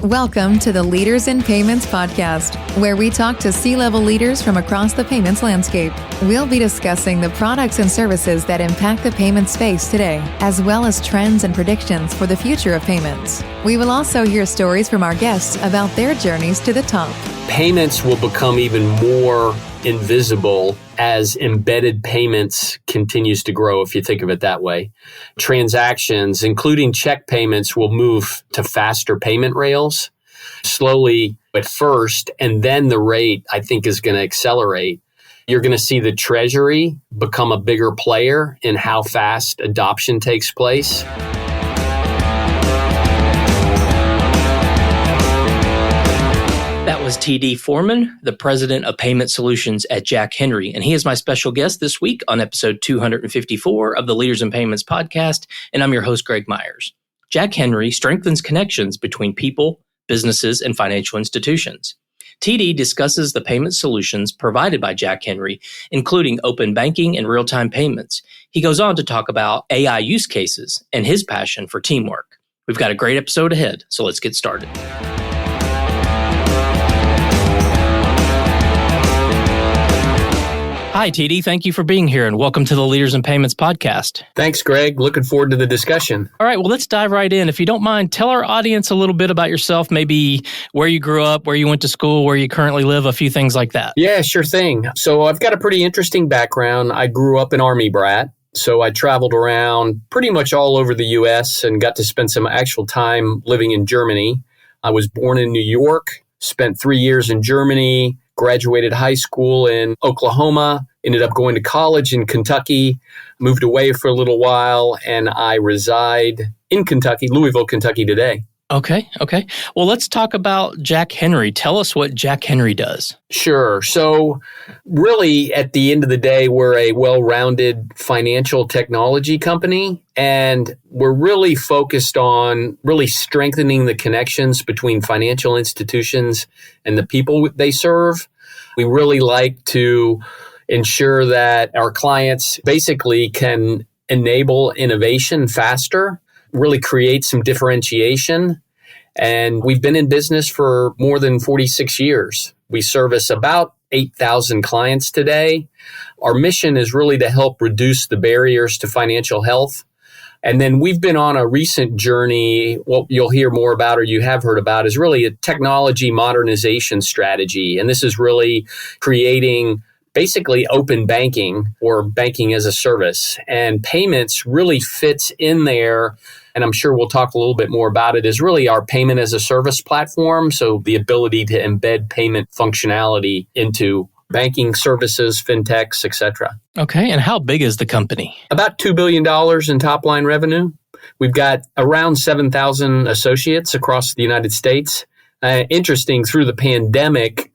Welcome to the Leaders in Payments podcast, where we talk to C-level leaders from across the payments landscape. We'll be discussing the products and services that impact the payment space today, as well as trends and predictions for the future of payments. We will also hear stories from our guests about their journeys to the top. Payments will become even more invisible as embedded payments continues to grow, if you think of it that way. Transactions, including check payments, will move to faster payment rails, slowly at first, and then the rate, I think, is going to accelerate. You're going to see the Treasury become a bigger player in how fast adoption takes place. That was Tede Foreman, the president of Payment Solutions at Jack Henry, and he is my special guest this week on episode 254 of the Leaders in Payments podcast, and I'm your host, Greg Myers. Jack Henry strengthens connections between people, businesses, and financial institutions. Tede discusses the payment solutions provided by Jack Henry, including open banking and real-time payments. He goes on to talk about AI use cases and his passion for teamwork. We've got a great episode ahead, so let's get started. Hi, Tede. Thank you for being here, and welcome to the Leaders in Payments podcast. Thanks, Greg. Looking forward to the discussion. All right, well, let's dive right in. If you don't mind, tell our audience a little bit about yourself, maybe where you grew up, where you went to school, where you currently live, a few things like that. Yeah, sure thing. So I've got a pretty interesting background. I grew up an Army brat, so I traveled around pretty much all over the U.S. and got to spend some actual time living in Germany. I was born in New York, spent 3 years in Germany, graduated high school in Oklahoma, ended up going to college in Kentucky, moved away for a little while, and I reside in Kentucky, Louisville, Kentucky today. Okay. Well, let's talk about Jack Henry. Tell us what Jack Henry does. Sure. So really, at the end of the day, we're a well-rounded financial technology company, and we're really focused on really strengthening the connections between financial institutions and the people they serve. We really like to ensure that our clients basically can enable innovation faster, really create some differentiation. And we've been in business for more than 46 years. We service about 8,000 clients today. Our mission is really to help reduce the barriers to financial health. And then we've been on a recent journey. What you'll hear more about, or you have heard about, is really a technology modernization strategy. And this is really creating basically open banking or banking as a service. And payments really fits in there. And I'm sure we'll talk a little bit more about it, is really our payment as a service platform. So the ability to embed payment functionality into banking services, fintechs, et cetera. Okay. And how big is the company? About $2 billion in top line revenue. We've got around 7,000 associates across the United States. Interesting, through the pandemic,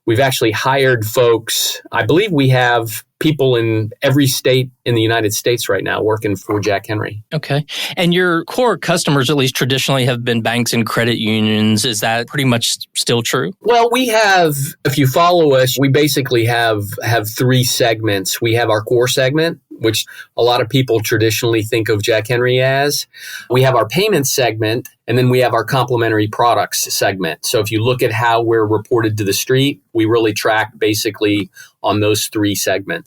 we've actually hired folks. I believe we have people in every state in the United States right now working for Jack Henry. Okay. And your core customers, at least traditionally, have been banks and credit unions. Is that pretty much still true? Well, we have, if you follow us, we basically have three segments. We have our core segment, which a lot of people traditionally think of Jack Henry as. We have our payments segment, and then we have our complementary products segment. So if you look at how we're reported to the street, we really track basically on those three segments.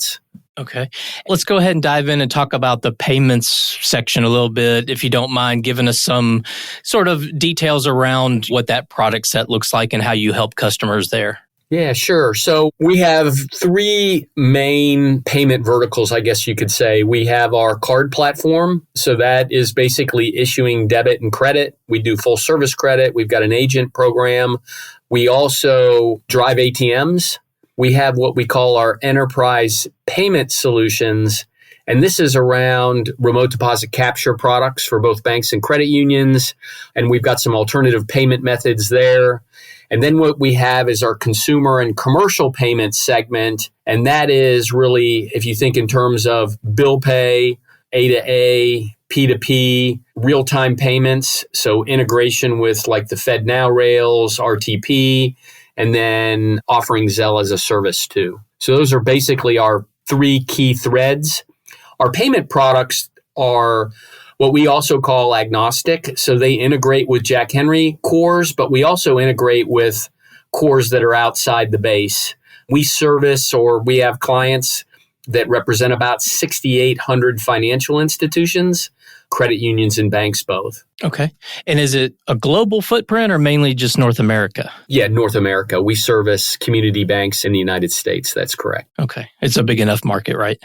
Okay. Let's go ahead and dive in and talk about the payments section a little bit, if you don't mind giving us some sort of details around what that product set looks like and how you help customers there. Yeah, sure. So we have three main payment verticals, I guess you could say. We have our card platform. So that is basically issuing debit and credit. We do full service credit. We've got an agent program. We also drive ATMs. We have what we call our enterprise payment solutions. And this is around remote deposit capture products for both banks and credit unions. And we've got some alternative payment methods there. And then what we have is our consumer and commercial payments segment. And that is really, if you think in terms of bill pay, A to A, P2P, real-time payments. So integration with like the FedNow rails, RTP, and then offering Zelle as a service too. So those are basically our three key threads. Our payment products are what we also call agnostic. So they integrate with Jack Henry cores, but we also integrate with cores that are outside the base. We service, or we have clients that represent about 6,800 financial institutions, credit unions, and banks both. Okay. And is it a global footprint or mainly just North America? Yeah, North America. We service community banks in the United States. That's correct. Okay. It's a big enough market, right?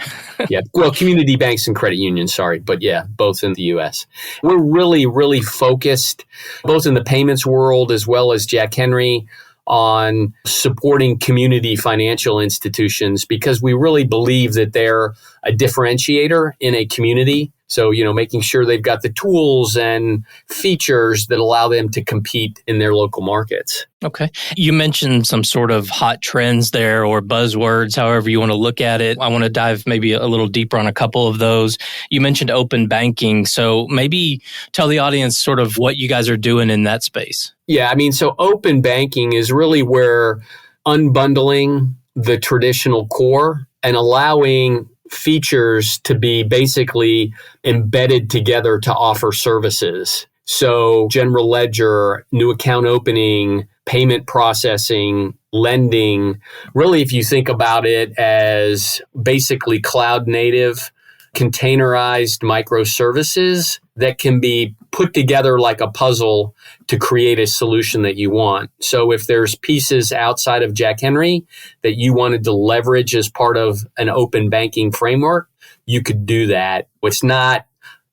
Yeah. Well, community banks and credit unions, sorry. But yeah, both in the U.S. We're really, really focused, both in the payments world as well as Jack Henry, on supporting community financial institutions because we really believe that they're a differentiator in a community. So, making sure they've got the tools and features that allow them to compete in their local markets. Okay. You mentioned some sort of hot trends there or buzzwords, however you want to look at it. I want to dive maybe a little deeper on a couple of those. You mentioned open banking. So maybe tell the audience sort of what you guys are doing in that space. Yeah, so open banking is really where unbundling the traditional core and allowing features to be basically embedded together to offer services. So general ledger, new account opening, payment processing, lending. Really, if you think about it as basically cloud native, containerized microservices that can be put together like a puzzle to create a solution that you want. So if there's pieces outside of Jack Henry that you wanted to leverage as part of an open banking framework, you could do that. It's not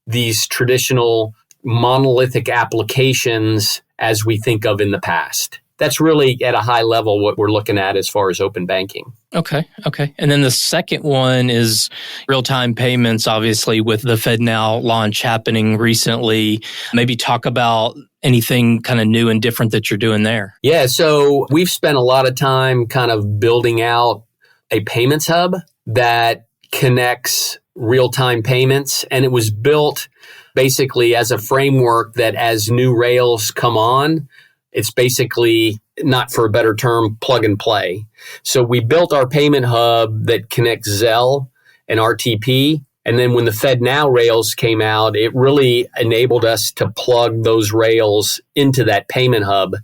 these traditional monolithic applications as we think of in the past. That's really at a high level what we're looking at as far as open banking. Okay. And then the second one is real-time payments, obviously, with the FedNow launch happening recently. Maybe talk about anything kind of new and different that you're doing there. Yeah, so we've spent a lot of time kind of building out a payments hub that connects real-time payments, and it was built basically as a framework that as new rails come on, it's basically, not for a better term, plug and play. So we built our payment hub that connects Zelle and RTP. And then when the FedNow rails came out, it really enabled us to plug those rails into that payment hub.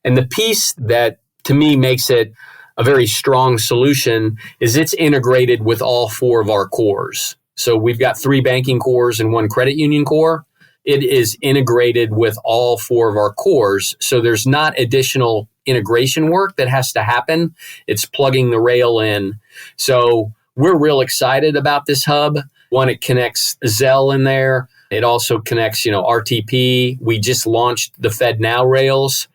And the piece that to me makes it a very strong solution is it's integrated with all four of our cores. So we've got 3 banking cores and 1 credit union core. It is integrated with all 4 of our cores. So there's not additional integration work that has to happen. It's plugging the rail in. So we're real excited about this hub. One, it connects Zelle in there. It also connects, RTP. We just launched the FedNow rails.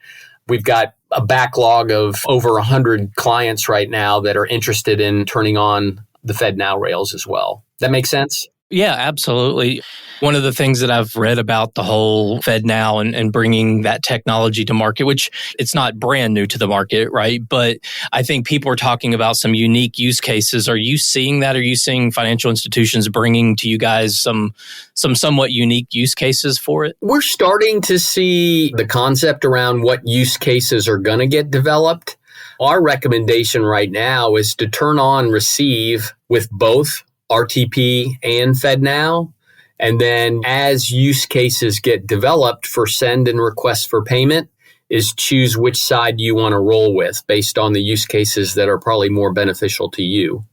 We've got a backlog of over 100 clients right now that are interested in turning on the FedNow rails as well. That make sense? Yeah, absolutely. One of the things that I've read about the whole FedNow and bringing that technology to market, which it's not brand new to the market, right? But I think people are talking about some unique use cases. Are you seeing that? Are you seeing financial institutions bringing to you guys some somewhat unique use cases for it? We're starting to see the concept around what use cases are going to get developed. Our recommendation right now is to turn on receive with both RTP and FedNow. And then as use cases get developed for send and request for payment, is choose which side you want to roll with based on the use cases that are probably more beneficial to you.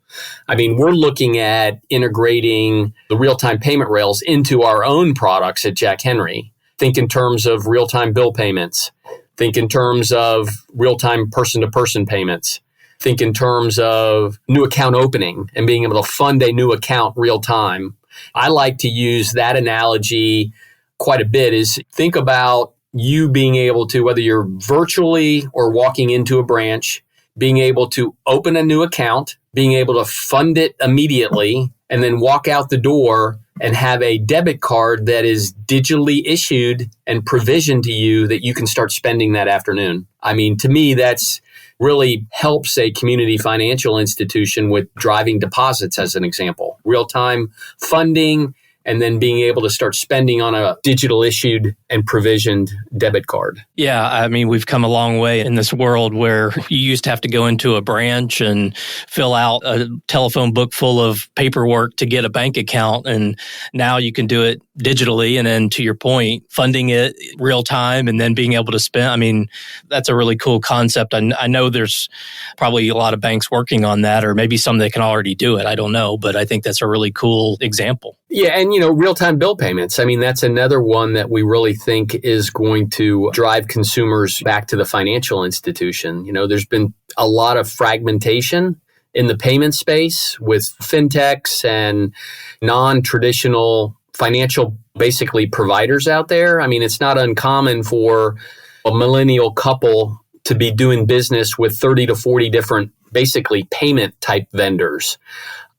We're looking at integrating the real-time payment rails into our own products at Jack Henry. Think in terms of real-time bill payments. Think in terms of real-time person-to-person payments. Think in terms of new account opening and being able to fund a new account real time. I like to use that analogy quite a bit is think about you being able to, whether you're virtually or walking into a branch, being able to open a new account, being able to fund it immediately, and then walk out the door and have a debit card that is digitally issued and provisioned to you that you can start spending that afternoon. To me, that's really helps a community financial institution with driving deposits, as an example. Real-time funding and then being able to start spending on a digital issued and provisioned debit card. Yeah, I mean, we've come a long way in this world where you used to have to go into a branch and fill out a telephone book full of paperwork to get a bank account. And now you can do it digitally. And then to your point, funding it real time and then being able to spend. I mean, that's a really cool concept. I know there's probably a lot of banks working on that, or maybe some that can already do it. I don't know, but I think that's a really cool example. Yeah, and real-time bill payments. I mean, that's another one that we really think is going to drive consumers back to the financial institution. There's been a lot of fragmentation in the payment space with fintechs and non-traditional financial, basically, providers out there. I mean, it's not uncommon for a millennial couple to be doing business with 30 to 40 different, basically, payment type vendors.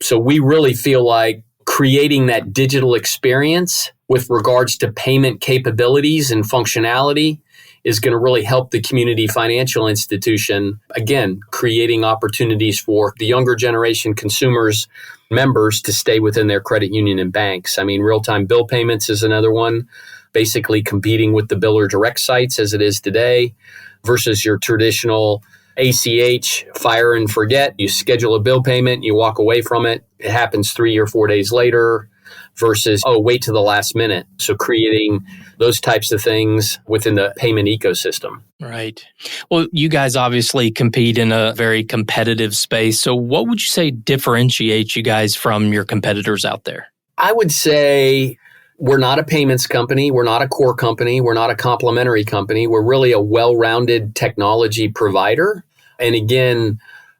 So we really feel like creating that digital experience with regards to payment capabilities and functionality is going to really help the community financial institution, again, creating opportunities for the younger generation consumers, members to stay within their credit union and banks. I mean, real-time bill payments is another one, basically competing with the biller direct sites as it is today versus your traditional ACH, fire and forget. You schedule a bill payment, you walk away from it. It happens 3 or 4 days later versus, wait to the last minute. So creating those types of things within the payment ecosystem. Right. Well, you guys obviously compete in a very competitive space. So what would you say differentiates you guys from your competitors out there? I would say we're not a payments company. We're not a core company. We're not a complementary company. We're really a well-rounded technology provider. And again,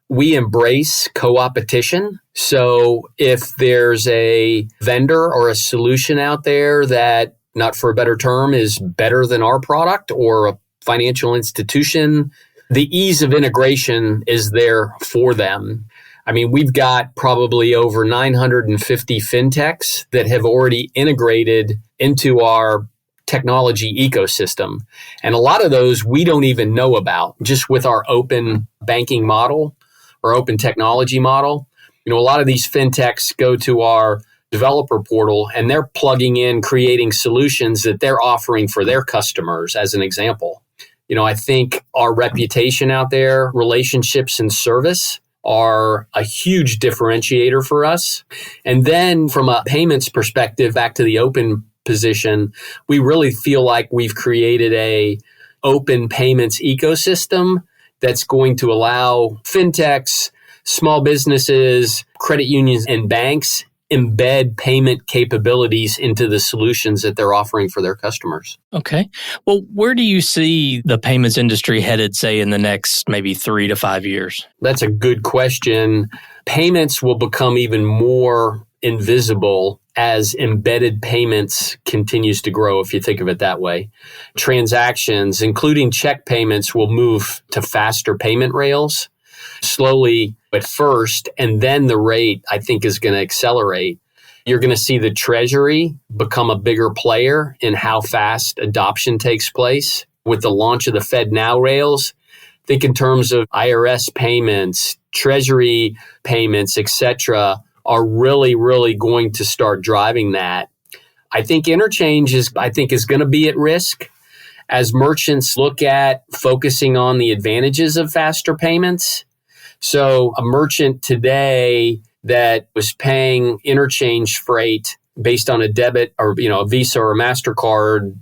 we embrace co-opetition. So if there's a vendor or a solution out there that, not for a better term, is better than our product or a financial institution, the ease of integration is there for them. I mean, we've got probably over 950 fintechs that have already integrated into our technology ecosystem. And a lot of those we don't even know about just with our open banking model or open technology model. A lot of these fintechs go to our developer portal and they're plugging in, creating solutions that they're offering for their customers as an example. I think our reputation out there, relationships and service are a huge differentiator for us. And then from a payments perspective, back to the open position, we really feel like we've created a open payments ecosystem that's going to allow fintechs, small businesses, credit unions, and banks embed payment capabilities into the solutions that they're offering for their customers. Okay. Well, where do you see the payments industry headed, say, in the next maybe 3 to 5 years? That's a good question. Payments will become even more invisible as embedded payments continues to grow, if you think of it that way. Transactions, including check payments, will move to faster payment rails, slowly at first, and then the rate, I think, is going to accelerate. You're going to see the Treasury become a bigger player in how fast adoption takes place with the launch of the FedNow rails. Think in terms of IRS payments, Treasury payments, etc., are really, really going to start driving that. I think interchange is going to be at risk as merchants look at focusing on the advantages of faster payments. So a merchant today that was paying interchange freight based on a debit or a Visa or a MasterCard,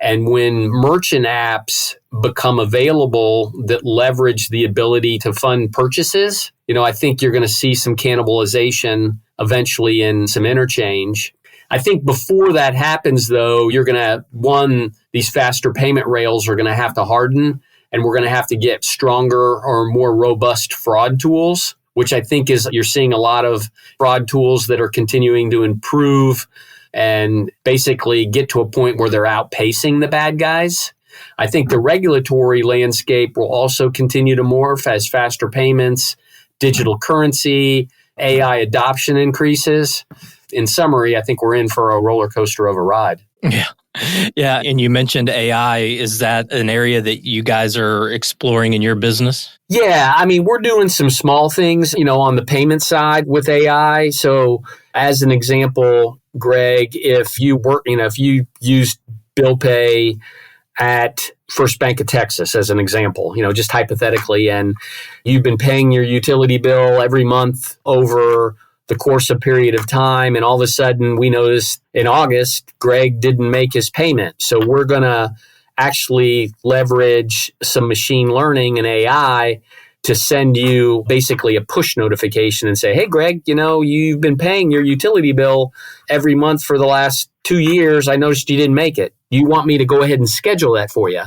and when merchant apps become available that leverage the ability to fund purchases, I think you're going to see some cannibalization eventually in some interchange. I think before that happens, though, you're going to, these faster payment rails are going to have to harden, and we're going to have to get stronger or more robust fraud tools, which I think is you're seeing a lot of fraud tools that are continuing to improve and basically get to a point where they're outpacing the bad guys. I think the regulatory landscape will also continue to morph as faster payments, digital currency, AI adoption increases. In summary, I think we're in for a roller coaster of a ride. Yeah. And you mentioned AI. Is that an area that you guys are exploring in your business? Yeah. I mean, we're doing some small things, on the payment side with AI. So as an example, Greg, if you used bill pay at First Bank of Texas as an example, just hypothetically, and you've been paying your utility bill every month over the course of period of time, and all of a sudden we noticed in August, Greg didn't make his payment. So we're going to actually leverage some machine learning and AI to send you basically a push notification and say, hey, Greg, you've been paying your utility bill every month for the last 2 years. I noticed you didn't make it. You want me to go ahead and schedule that for you?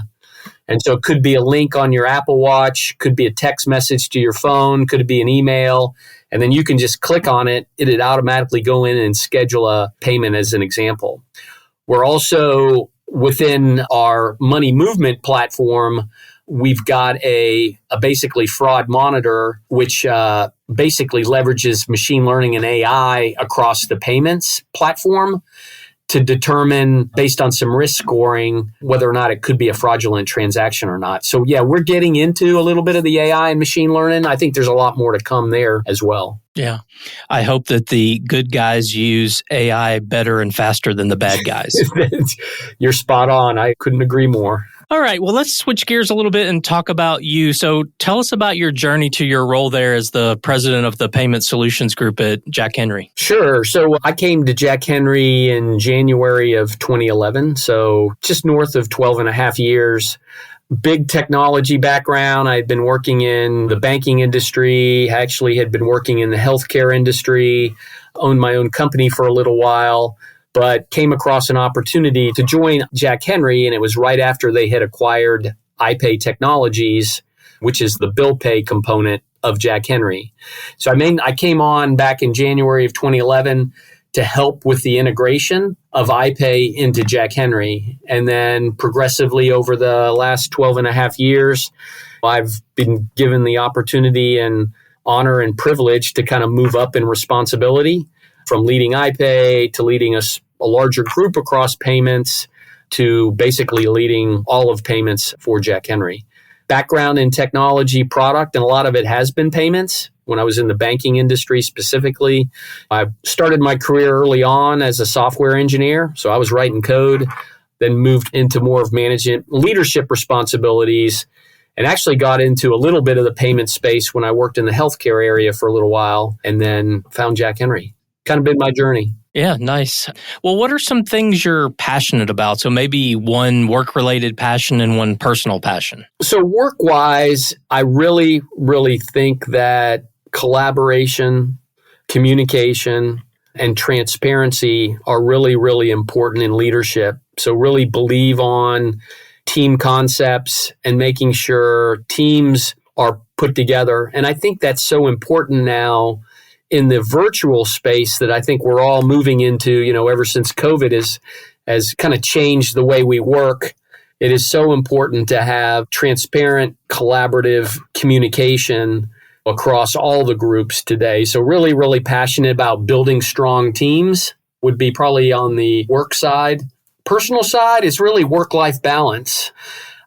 And so it could be a link on your Apple Watch, could be a text message to your phone, could be an email, and then you can just click on it. It'd automatically go in and schedule a payment as an example. We're also within our money movement platform, we've got a basically fraud monitor, which basically leverages machine learning and AI across the payments platform to determine, based on some risk scoring, whether or not it could be a fraudulent transaction or not. So yeah, we're getting into a little bit of the AI and machine learning. I think there's a lot more to come there as well. Yeah. I hope that the good guys use AI better and faster than the bad guys. You're spot on. I couldn't agree more. All right. Well, let's switch gears a little bit and talk about you. So tell us about your journey to your role there as the president of the Payment Solutions Group at Jack Henry. Sure. So I came to Jack Henry in January of 2011. So just north of 12 and a half years. Big technology background. I had been working in the banking industry, actually had been working in the healthcare industry, owned my own company for a little while, but came across an opportunity to join Jack Henry, and it was right after they had acquired iPay Technologies, which is the bill pay component of Jack Henry. So I came on back in January of 2011 to help with the integration of iPay into Jack Henry. And then progressively over the last 12 and a half years, I've been given the opportunity and honor and privilege to kind of move up in responsibility from leading iPay to leading a larger group across payments to basically leading all of payments for Jack Henry. Background in technology product, and a lot of it has been payments. When I was in the banking industry specifically, I started my career early on as a software engineer. So I was writing code, then moved into more of management leadership responsibilities, and actually got into a little bit of the payment space when I worked in the healthcare area for a little while, and then found Jack Henry. Kind of been my journey. Yeah, nice. Well, what are some things you're passionate about? So maybe one work-related passion and one personal passion. So work-wise, I really, really think that collaboration, communication, and transparency are really, really important in leadership. So really believe on team concepts and making sure teams are put together. And I think that's so important now in the virtual space that I think we're all moving into, ever since COVID has kind of changed the way we work. It is so important to have transparent, collaborative communication across all the groups today. So really, really passionate about building strong teams would be probably on the work side. Personal side is really work-life balance.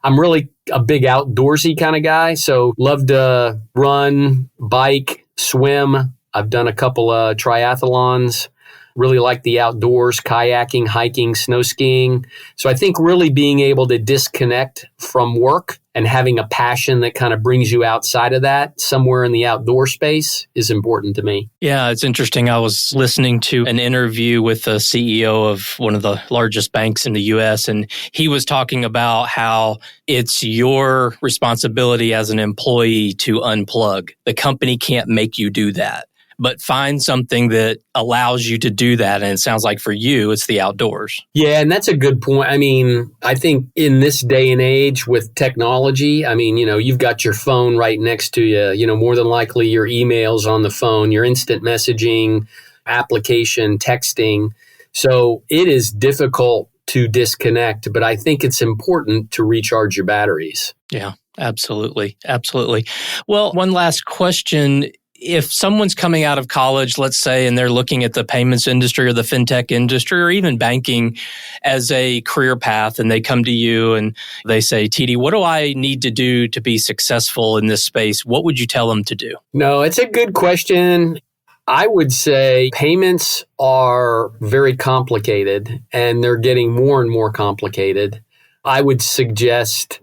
I'm really a big outdoorsy kind of guy, so love to run, bike, swim. I've done a couple of triathlons, really like the outdoors, kayaking, hiking, snow skiing. So I think really being able to disconnect from work and having a passion that kind of brings you outside of that, somewhere in the outdoor space, is important to me. Yeah, it's interesting. I was listening to an interview with the CEO of one of the largest banks in the U.S., and he was talking about how it's your responsibility as an employee to unplug. The company can't make you do that, but find something that allows you to do that. And it sounds like for you, it's the outdoors. Yeah, and that's a good point. I mean, I think in this day and age with technology, you've got your phone right next to you, more than likely your emails on the phone, your instant messaging, application, texting. So it is difficult to disconnect, but I think it's important to recharge your batteries. Yeah, absolutely. Absolutely. Well, one last question. If someone's coming out of college, let's say, and they're looking at the payments industry or the fintech industry or even banking as a career path, and they come to you and they say, Tede, what do I need to do to be successful in this space? What would you tell them to do? No, it's a good question. I would say payments are very complicated and they're getting more and more complicated. I would suggest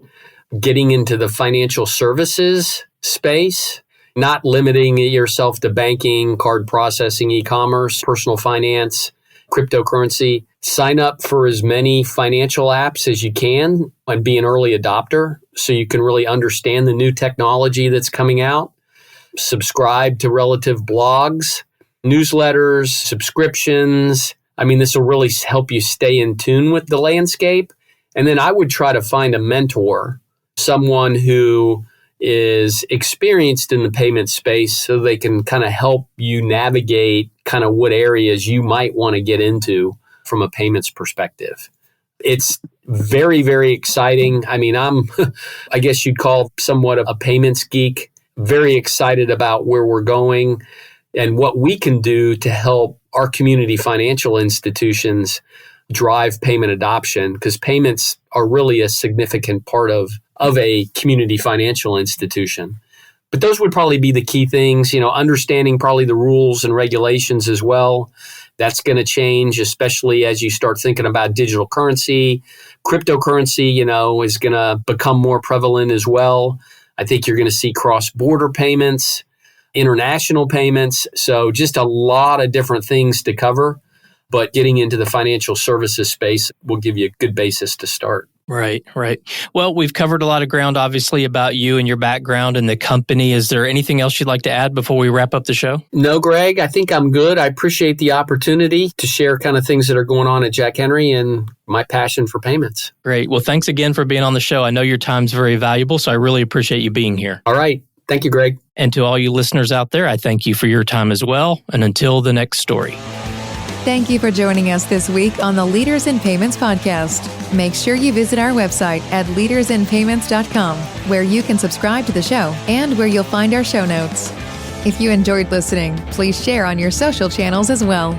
getting into the financial services space, not limiting yourself to banking, card processing, e-commerce, personal finance, cryptocurrency. Sign up for as many financial apps as you can and be an early adopter so you can really understand the new technology that's coming out. Subscribe to relative blogs, newsletters, subscriptions. I mean, this will really help you stay in tune with the landscape. And then I would try to find a mentor, someone who is experienced in the payment space so they can kind of help you navigate kind of what areas you might want to get into from a payments perspective. It's very, very exciting. I mean, I guess you'd call somewhat of a payments geek, very excited about where we're going and what we can do to help our community financial institutions drive payment adoption, because payments are really a significant part of a community financial institution. But those would probably be the key things, understanding probably the rules and regulations as well. That's going to change, especially as you start thinking about digital currency. Cryptocurrency, is going to become more prevalent as well. I think you're going to see cross-border payments, international payments. So just a lot of different things to cover. But getting into the financial services space will give you a good basis to start. Right. Well, we've covered a lot of ground, obviously, about you and your background and the company. Is there anything else you'd like to add before we wrap up the show? No, Greg, I think I'm good. I appreciate the opportunity to share kind of things that are going on at Jack Henry and my passion for payments. Great. Well, thanks again for being on the show. I know your time's very valuable, so I really appreciate you being here. All right. Thank you, Greg. And to all you listeners out there, I thank you for your time as well. And until the next story. Thank you for joining us this week on the Leaders in Payments podcast. Make sure you visit our website at leadersinpayments.com, where you can subscribe to the show and where you'll find our show notes. If you enjoyed listening, please share on your social channels as well.